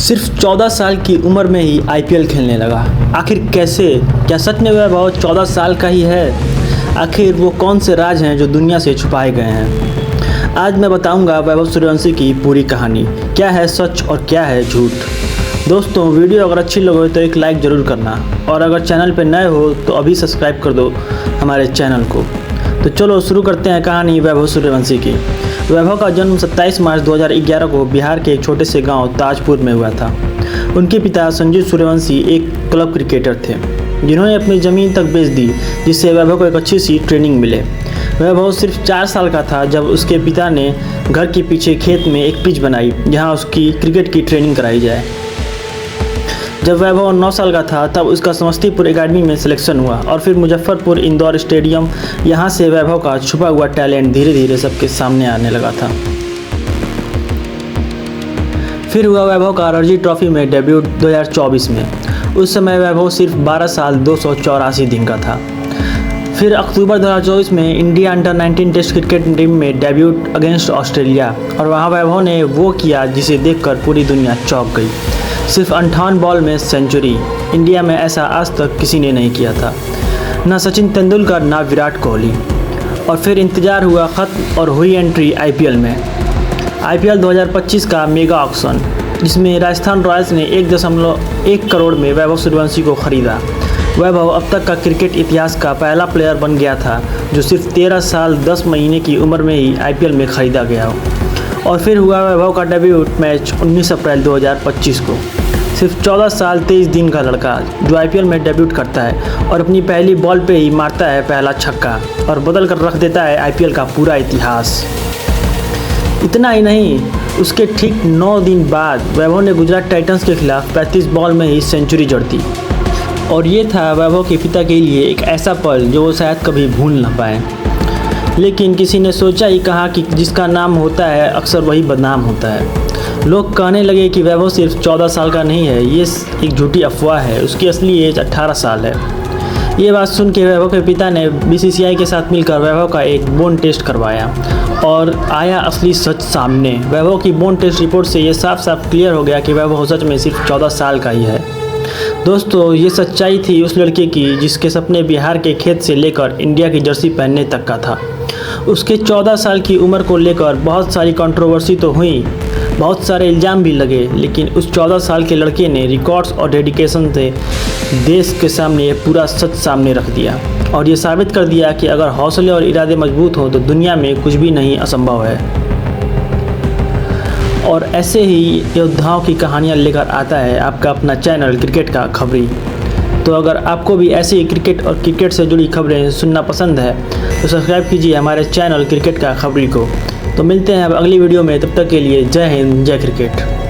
सिर्फ 14 साल की उम्र में ही आईपीएल खेलने लगा। आखिर कैसे? क्या सच में वैभव 14 साल का ही है? आखिर वो कौन से राज हैं जो दुनिया से छुपाए गए हैं? आज मैं बताऊंगा वैभव सूर्यवंशी की पूरी कहानी, क्या है सच और क्या है झूठ। दोस्तों, वीडियो अगर अच्छी लगे तो एक लाइक ज़रूर करना, और अगर चैनल पर नए हो तो अभी सब्सक्राइब कर दो हमारे चैनल को। तो चलो शुरू करते हैं कहानी वैभव सूर्यवंशी की। वैभव का जन्म 27 मार्च 2011 को बिहार के एक छोटे से गांव ताजपुर में हुआ था। उनके पिता संजीव सूर्यवंशी एक क्लब क्रिकेटर थे, जिन्होंने अपनी ज़मीन तक बेच दी, जिससे वैभव को एक अच्छी सी ट्रेनिंग मिले। वैभव सिर्फ 4 साल का था जब उसके पिता ने घर के पीछे खेत में एक पिच बनाई, जहां उसकी क्रिकेट की ट्रेनिंग कराई जाए। जब वैभव 9 साल का था तब उसका समस्तीपुर एकेडमी में सिलेक्शन हुआ, और फिर मुजफ्फरपुर इंदौर स्टेडियम। यहाँ से वैभव का छुपा हुआ टैलेंट धीरे धीरे सबके सामने आने लगा था। फिर हुआ वैभव का रणजी ट्रॉफी में डेब्यूट 2024 में। उस समय वैभव सिर्फ 12 साल 284 दिन का था। फिर अक्टूबर 2024 में India under 19 test cricket team में डेब्यूट अगेंस्ट ऑस्ट्रेलिया, और वहाँ वैभव ने वो किया जिसे देखकर पूरी दुनिया चौंक गई। सिर्फ 58 बॉल में सेंचुरी। इंडिया में ऐसा आज तक किसी ने नहीं किया था, ना सचिन तेंदुलकर ना विराट कोहली। और फिर इंतज़ार हुआ ख़त्म और हुई एंट्री आईपीएल में। आईपीएल 2025 का मेगा ऑक्शन, जिसमें राजस्थान रॉयल्स ने 1.1 करोड़ में वैभव सूर्यवंशी को खरीदा। वैभव अब तक का क्रिकेट इतिहास का पहला प्लेयर बन गया था जो सिर्फ 13 साल 10 महीने की उम्र में ही आईपीएल में ख़रीदा गया हो। और फिर हुआ वैभव का डेब्यूट मैच 19 अप्रैल 2025 को। सिर्फ 14 साल 23 दिन का लड़का जो आईपीएल में डेब्यूट करता है और अपनी पहली बॉल पे ही मारता है पहला छक्का, और बदल कर रख देता है आईपीएल का पूरा इतिहास। इतना ही नहीं, उसके ठीक 9 दिन बाद वैभव ने गुजरात टाइटंस के खिलाफ 35 बॉल में ही सेंचुरी जड़ दी। और ये था वैभव के पिता के लिए एक ऐसा पल जो वो शायद कभी भूल ना पाए। लेकिन किसी ने सोचा ही कहा कि जिसका नाम होता है अक्सर वही बदनाम होता है। लोग कहने लगे कि वैभव सिर्फ 14 साल का नहीं है, ये एक झूठी अफवाह है, उसकी असली एज 18 साल है। ये बात सुन के वैभव के पिता ने बीसीसीआई के साथ मिलकर वैभव का एक बोन टेस्ट करवाया, और आया असली सच सामने। वैभव की बोन टेस्ट रिपोर्ट से ये साफ साफ क्लियर हो गया कि वैभव सच में सिर्फ 14 साल का ही है। दोस्तों, ये सच्चाई थी उस लड़के की जिसके सपने बिहार के खेत से लेकर इंडिया की जर्सी पहनने तक का था। उसके 14 साल की उम्र को लेकर बहुत सारी कंट्रोवर्सी तो हुई, बहुत सारे इल्ज़ाम भी लगे, लेकिन उस 14 साल के लड़के ने रिकॉर्ड्स और डेडिकेशन से देश के सामने पूरा सच सामने रख दिया, और ये साबित कर दिया कि अगर हौसले और इरादे मजबूत हो तो दुनिया में कुछ भी नहीं असंभव है। और ऐसे ही योद्धाओं की कहानियाँ लेकर आता है आपका अपना चैनल क्रिकेट का खबरी। तो अगर आपको भी ऐसे ही क्रिकेट और क्रिकेट से जुड़ी खबरें सुनना पसंद है तो सब्सक्राइब कीजिए हमारे चैनल क्रिकेट का खबरी को। तो मिलते हैं अब अगली वीडियो में, तब तक के लिए जय हिंद, जय क्रिकेट।